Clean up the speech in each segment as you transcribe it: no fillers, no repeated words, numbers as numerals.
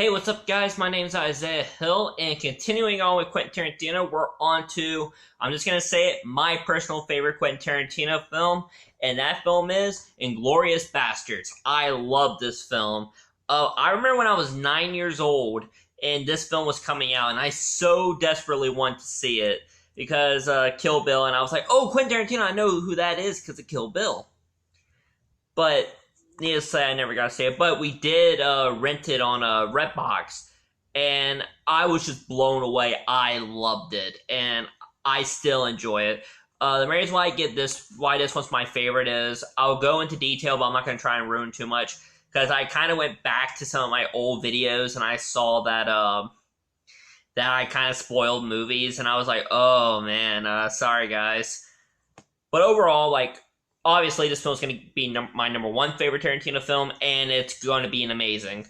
Hey, what's up, guys? My name's Isaiah Hill, and continuing on with Quentin Tarantino, we're on to, I'm just going to say it, my personal favorite Quentin Tarantino film, and that film is Inglorious Basterds. I love this film. I remember when I was 9 years old, and this film was coming out, and I so desperately wanted to see it, because Kill Bill, and I was like, oh, Quentin Tarantino, I know who that is because of Kill Bill. But needless to say, I never got to see it. But we did rent it on a Redbox, and I was just blown away. I loved it, and I still enjoy it. The reason why this one's my favorite is I'll go into detail, but I'm not going to try and ruin too much because I kind of went back to some of my old videos and I saw that I kind of spoiled movies, and I was like, oh man, sorry guys. But overall, obviously, this film's going to be my number one favorite Tarantino film, and it's going to be an amazing.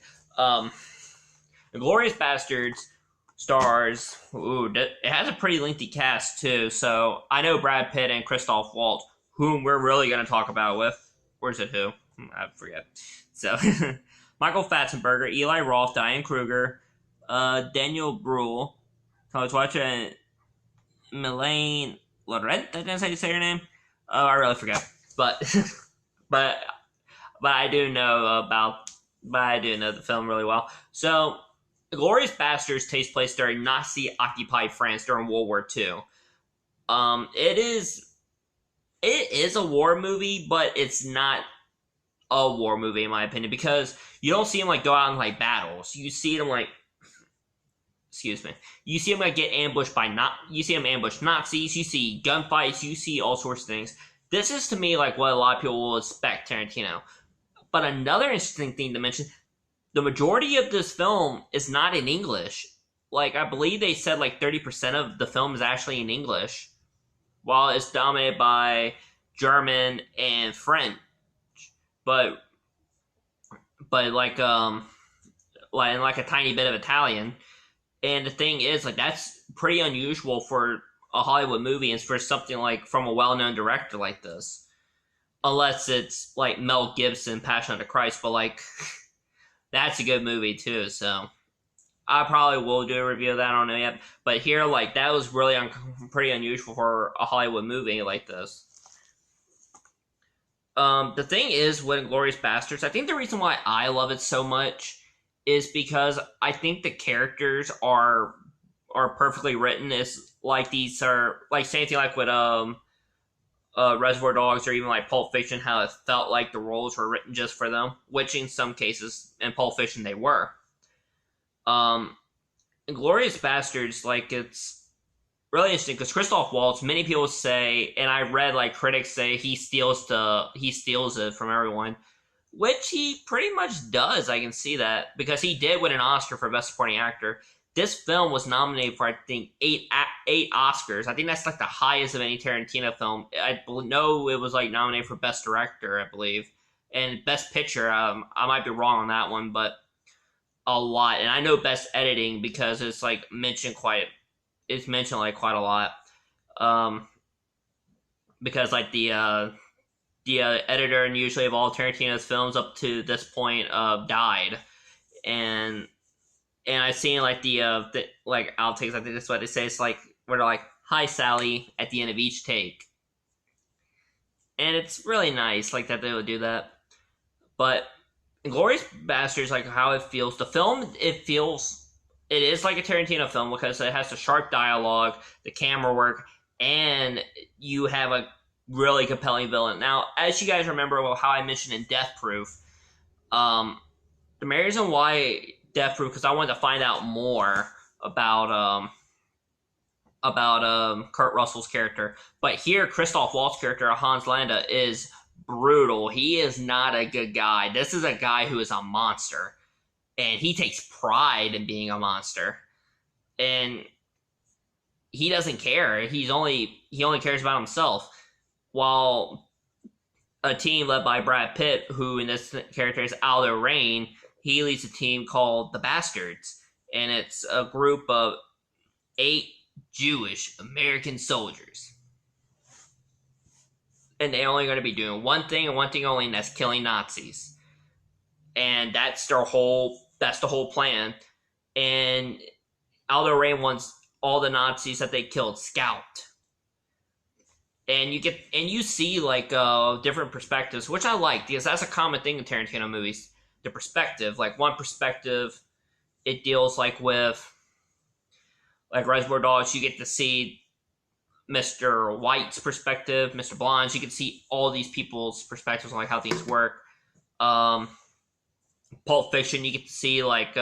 Inglorious Basterds stars. It has a pretty lengthy cast too. So I know Brad Pitt and Christoph Waltz, whom we're really going to talk about with. Where's it? Who? I forget. So Michael Fatzenberger, Eli Roth, Diane Kruger, Daniel Bruhl. So I was watching Melaine Laurent. Did I say your name? Oh, I really forget. But but I do know the film really well. So, Glorious Bastards takes place during Nazi-occupied France during World War II. It is a war movie, but it's not a war movie in my opinion because you don't see them go out in battles. You see them excuse me. You see them get ambushed you see them ambush Nazis. You see gunfights. You see all sorts of things. This is, to me, what a lot of people will expect Tarantino. But another interesting thing to mention, the majority of this film is not in English. I believe they said 30% of the film is actually in English, while it's dominated by German and French. But and a tiny bit of Italian. And the thing is, that's pretty unusual for a Hollywood movie and for something from a well-known director like this, unless it's Mel Gibson, Passion of the Christ, but that's a good movie too. So I probably will do a review of that. I don't know yet, but here that was really pretty unusual for a Hollywood movie like this. The thing is with Inglorious Basterds, I think the reason why I love it so much is because I think the characters are perfectly written. It's these are same thing with Reservoir Dogs or even Pulp Fiction, how it felt like the roles were written just for them, which in some cases in Pulp Fiction they were. Inglorious Bastards, it's really interesting because Christoph Waltz, many people say, and I read critics say he steals it from everyone, which he pretty much does. I can see that because he did win an Oscar for Best Supporting Actor. This film was nominated for, I think, eight Oscars. I think that's the highest of any Tarantino film. I know it was nominated for Best Director, I believe, and Best Picture. I might be wrong on that one, but a lot. And I know Best Editing because it's mentioned quite a lot. Because the editor and usually of all Tarantino's films up to this point died, and I've seen the outtakes. I think that's what they say. It's where they're "Hi Sally" at the end of each take, and it's really nice that they would do that. But Inglorious Basterds, how it feels. The film, it is like a Tarantino film because it has the sharp dialogue, the camera work, and you have a really compelling villain. Now, as you guys remember, how I mentioned in Death Proof, the main reason why Death Proof, because I wanted to find out more about Kurt Russell's character. But here, Christoph Waltz's character, Hans Landa, is brutal. He is not a good guy. This is a guy who is a monster, and he takes pride in being a monster, and he doesn't care. He only cares about himself. While a team led by Brad Pitt, who in this character is Aldo Raine, he leads a team called the Basterds, and it's a group of 8 Jewish American soldiers. And they're only going to be doing one thing and one thing only, and that's killing Nazis. And that's their whole that's the whole plan. And Aldo Rain wants all the Nazis that they killed scalped. And you see like different perspectives, which I like because that's a common thing in Tarantino movies. The perspective, like one perspective, it deals like with like Reservoir Dogs. You get to see Mr. White's perspective, Mr. Blonde's. You can see all these people's perspectives on like how things work. Pulp Fiction, you get to see like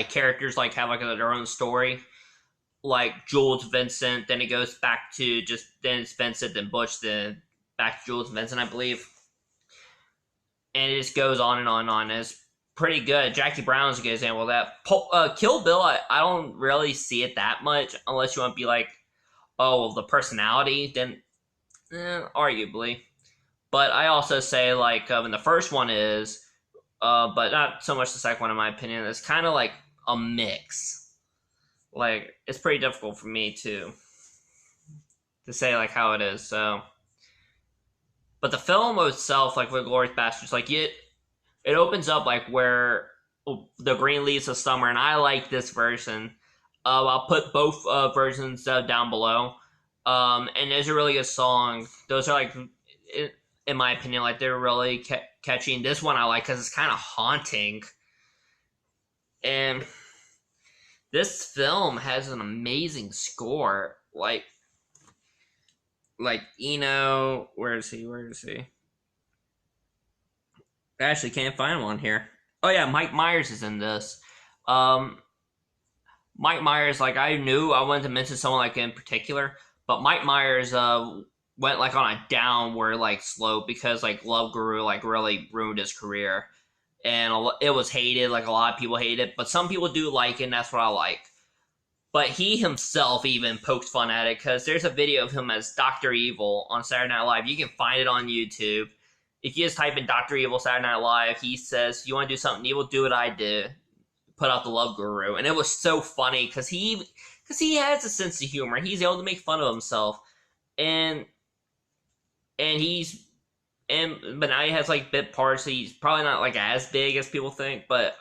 characters like have like their own story. Like Jules Vincent, then it goes back to just then it's Vincent, then Butch, then back to Jules Vincent, I believe. And it just goes on and on and on. And it's pretty good. Jackie Brown's a good example of that. Kill Bill, I don't really see it that much unless you want to be like, oh, well, the personality, then arguably. But I also say like, and the first one is, but not so much the second one in my opinion. It's kind of like a mix. Like, it's pretty difficult for me to say like how it is. So, but the film itself, like with Glorious Bastards, like it opens up like where the green leaves of summer, and I like this version. I'll put both versions down below. And there's a really good song. Those are like, in my opinion, like they're really catchy. And this one I like because it's kind of haunting. And this film has an amazing score. Like Eno, where is he? I actually can't find one here. Oh yeah, Mike Myers is in this. Mike Myers, like I knew I wanted to mention someone like in particular, but Mike Myers went like on a downward like slope because like Love Guru like really ruined his career, and it was hated. Like a lot of people hate it, but some people do like it, and that's what I like. But he himself even poked fun at it because there's a video of him as Dr. Evil on Saturday Night Live. You can find it on YouTube. If you just type in Dr. Evil Saturday Night Live, he says, "You want to do something evil? Do what I did. Put out the Love Guru." And it was so funny because he has a sense of humor. He's able to make fun of himself, but now he has like bit parts. So he's probably not like as big as people think, but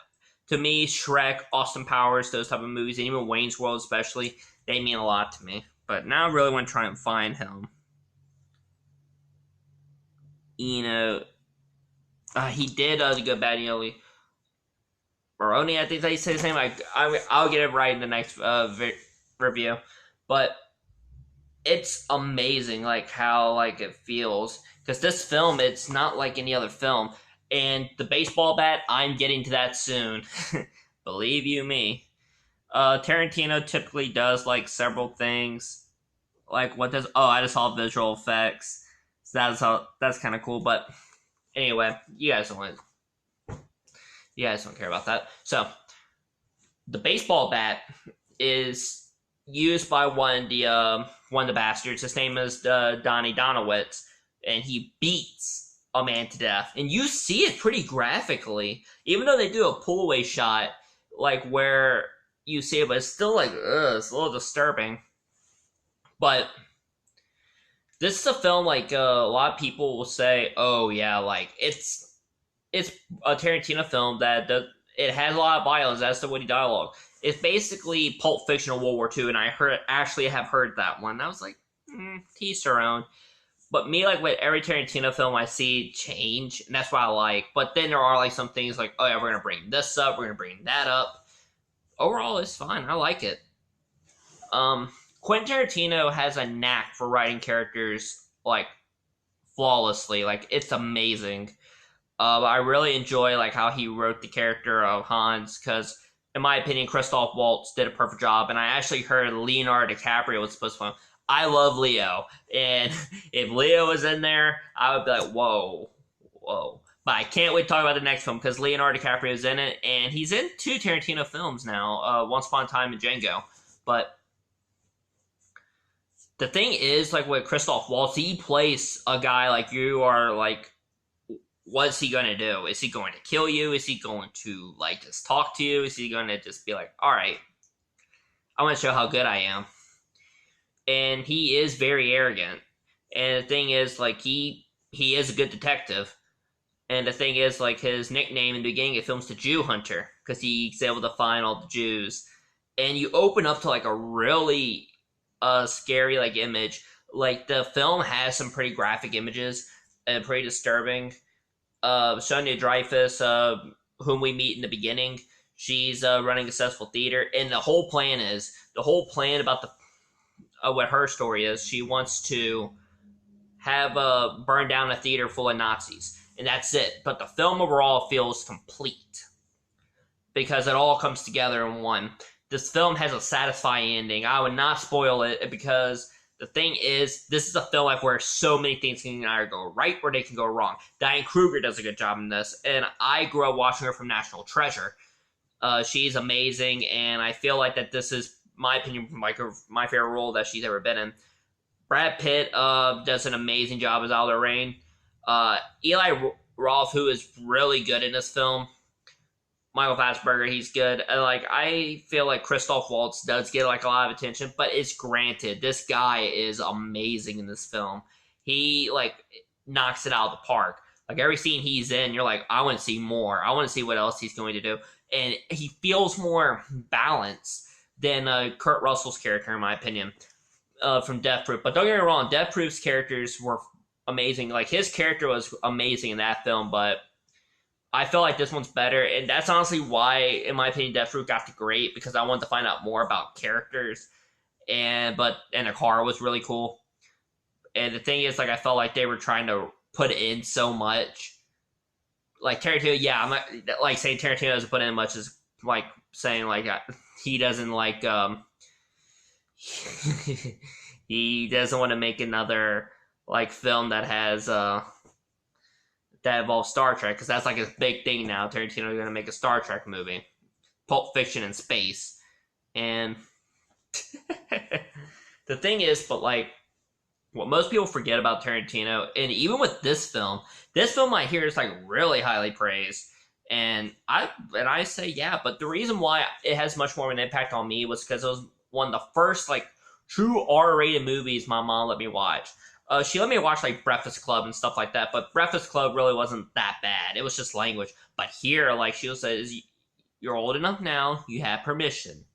to me, Shrek, Austin Powers, those type of movies, and even Wayne's World especially, they mean a lot to me. But now I really want to try and find him. He did The Good, Bad, and Ugly. Baroni, I think they say his name. I'll get it right in the next review. But it's amazing, like how like it feels, because this film, it's not like any other film. And the baseball bat, I'm getting to that soon. Believe you me. Tarantino typically does like several things. Like what does? Oh, I just saw visual effects. So that's kind of cool. But anyway, you guys don't care about that. So the baseball bat is used by one of the Basterds. His name is Donnie Donowitz, and he beats a man to death. And you see it pretty graphically, even though they do a pull away shot, like where you see it, but it's still like, it's a little disturbing. But this is a film like a lot of people will say, oh yeah, like it's a Tarantino film that it has a lot of violence. That's the witty dialogue. It's basically Pulp Fiction of World War II, and I have heard that one. And I was like, teach their own. But me, like with every Tarantino film I see change, and that's what I like. But then there are like some things like, oh yeah, we're gonna bring this up, we're gonna bring that up. Overall, it's fine. I like it. Quentin Tarantino has a knack for writing characters like flawlessly. Like it's amazing. I really enjoy like how he wrote the character of Hans, because in my opinion, Christoph Waltz did a perfect job. And I actually heard Leonardo DiCaprio was supposed to. I love Leo, and if Leo was in there, I would be like, whoa. But I can't wait to talk about the next film, because Leonardo DiCaprio is in it, and he's in 2 Tarantino films now, Once Upon a Time and Django. But the thing is, like with Christoph Waltz, he plays a guy like you are like, what's he going to do? Is he going to kill you? Is he going to like just talk to you? Is he going to just be like, all right, I want to show how good I am? And he is very arrogant. And the thing is, like, he is a good detective. And the thing is, like, his nickname in the beginning of the film is the Jew Hunter. because he's able to find all the Jews. And you open up to like a really scary like image. Like the film has some pretty graphic images and pretty disturbing. Sonia Dreyfus, whom we meet in the beginning, she's running a successful theater, and the whole plan about the what her story is. She wants to have burn down a theater full of Nazis, and that's it. But the film overall feels complete because it all comes together in one. This film has a satisfying ending. I would not spoil it because the thing is, this is a film like where so many things can either go right or they can go wrong. Diane Kruger does a good job in this, and I grew up watching her from National Treasure. She's amazing, and I feel like that this is, my opinion, like my favorite role that she's ever been in. Brad Pitt does an amazing job as Aldo Rain. Eli Roth, who is really good in this film. Michael Fassbender, he's good. And, like, I feel like Christoph Waltz does get like a lot of attention, but it's granted. This guy is amazing in this film. He like knocks it out of the park. Like every scene he's in, you're like, I want to see more. I want to see what else he's going to do. And he feels more balanced than Kurt Russell's character, in my opinion, from Death Proof. But don't get me wrong, Death Proof's characters were amazing. Like his character was amazing in that film, but I feel like this one's better, and that's honestly why, in my opinion, Death Proof got the great, because I wanted to find out more about characters, and the car was really cool. And the thing is, like, I felt like they were trying to put in so much. Like Tarantino, yeah, I'm not like saying Tarantino doesn't put in much as like saying like he doesn't like he doesn't want to make another like film that has that involves Star Trek, because that's like a big thing now. Tarantino is going to make a Star Trek movie, Pulp Fiction in space, and the thing is, but like what most people forget about Tarantino, and even with this film I hear is like really highly praised, and I say yeah, but the reason why it has much more of an impact on me was because it was one of the first like true R-rated movies my mom let me watch. She let me watch like Breakfast Club and stuff like that, but Breakfast Club really wasn't that bad. It was just language. But here, like she says, you're old enough now, you have permission.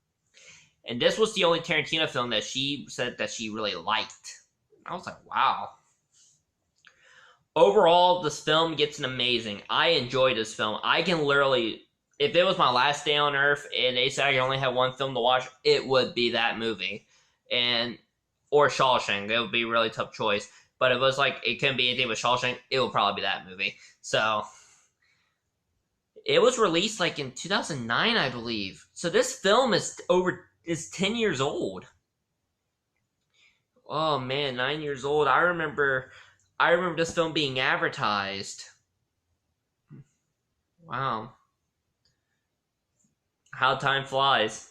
And this was the only Tarantino film that she said that she really liked. I was like, wow. Overall, this film gets an amazing. I enjoyed this film. I can literally, if it was my last day on Earth and they said I could only have one film to watch, it would be that movie. Or Shawshank. It would be a really tough choice. But if it was like, it couldn't be anything but Shawshank, it would probably be that movie. So, it was released like in 2009, I believe. So this film is 10 years old. Oh man, 9 years old. I remember this film being advertised. Wow. How time flies.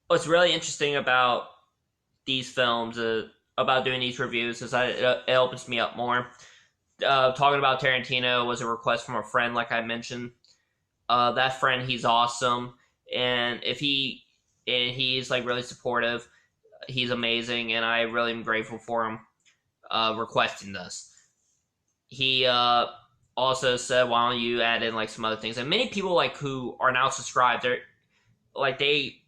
What's really interesting about these films, about doing these reviews, is that it opens me up more. Talking about Tarantino was a request from a friend, like I mentioned. That friend, he's awesome, and he's like really supportive. He's amazing, and I really am grateful for him requesting this. He also said, "Why don't you add in like some other things?" And many people like who are now subscribed,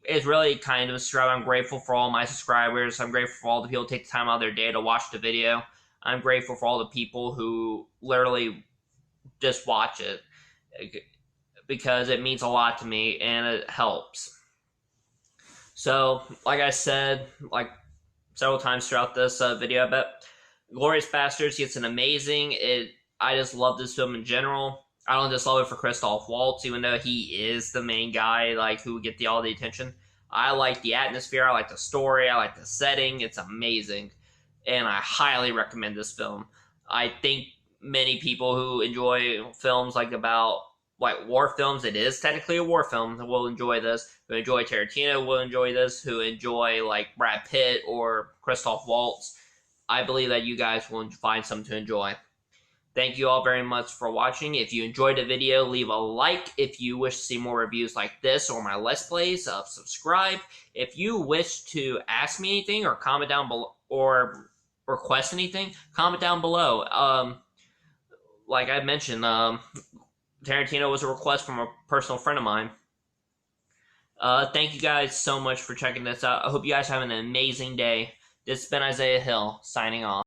it's really kind of a subscribe. I'm grateful for all my subscribers. I'm grateful for all the people who take the time out of their day to watch the video. I'm grateful for all the people who literally just watch it, because it means a lot to me and it helps. So, like I said, like several times throughout this video, I bet Inglorious Basterds gets an amazing. I just love this film in general. I don't just love it for Christoph Waltz, even though he is the main guy, like who would get all the attention. I like the atmosphere. I like the story. I like the setting. It's amazing, and I highly recommend this film. I think many people who enjoy films like about like war films, it is technically a war film, will enjoy this. Who enjoy Tarantino will enjoy this. Who enjoy like Brad Pitt or Christoph Waltz, I believe that you guys will find something to enjoy. Thank you all very much for watching. If you enjoyed the video, leave a like. If you wish to see more reviews like this or my Let's Plays, subscribe. If you wish to ask me anything or comment down below or request anything, comment down below. Like I mentioned, Tarantino was a request from a personal friend of mine. Thank you guys so much for checking this out. I hope you guys have an amazing day. This has been Isaiah Hill signing off.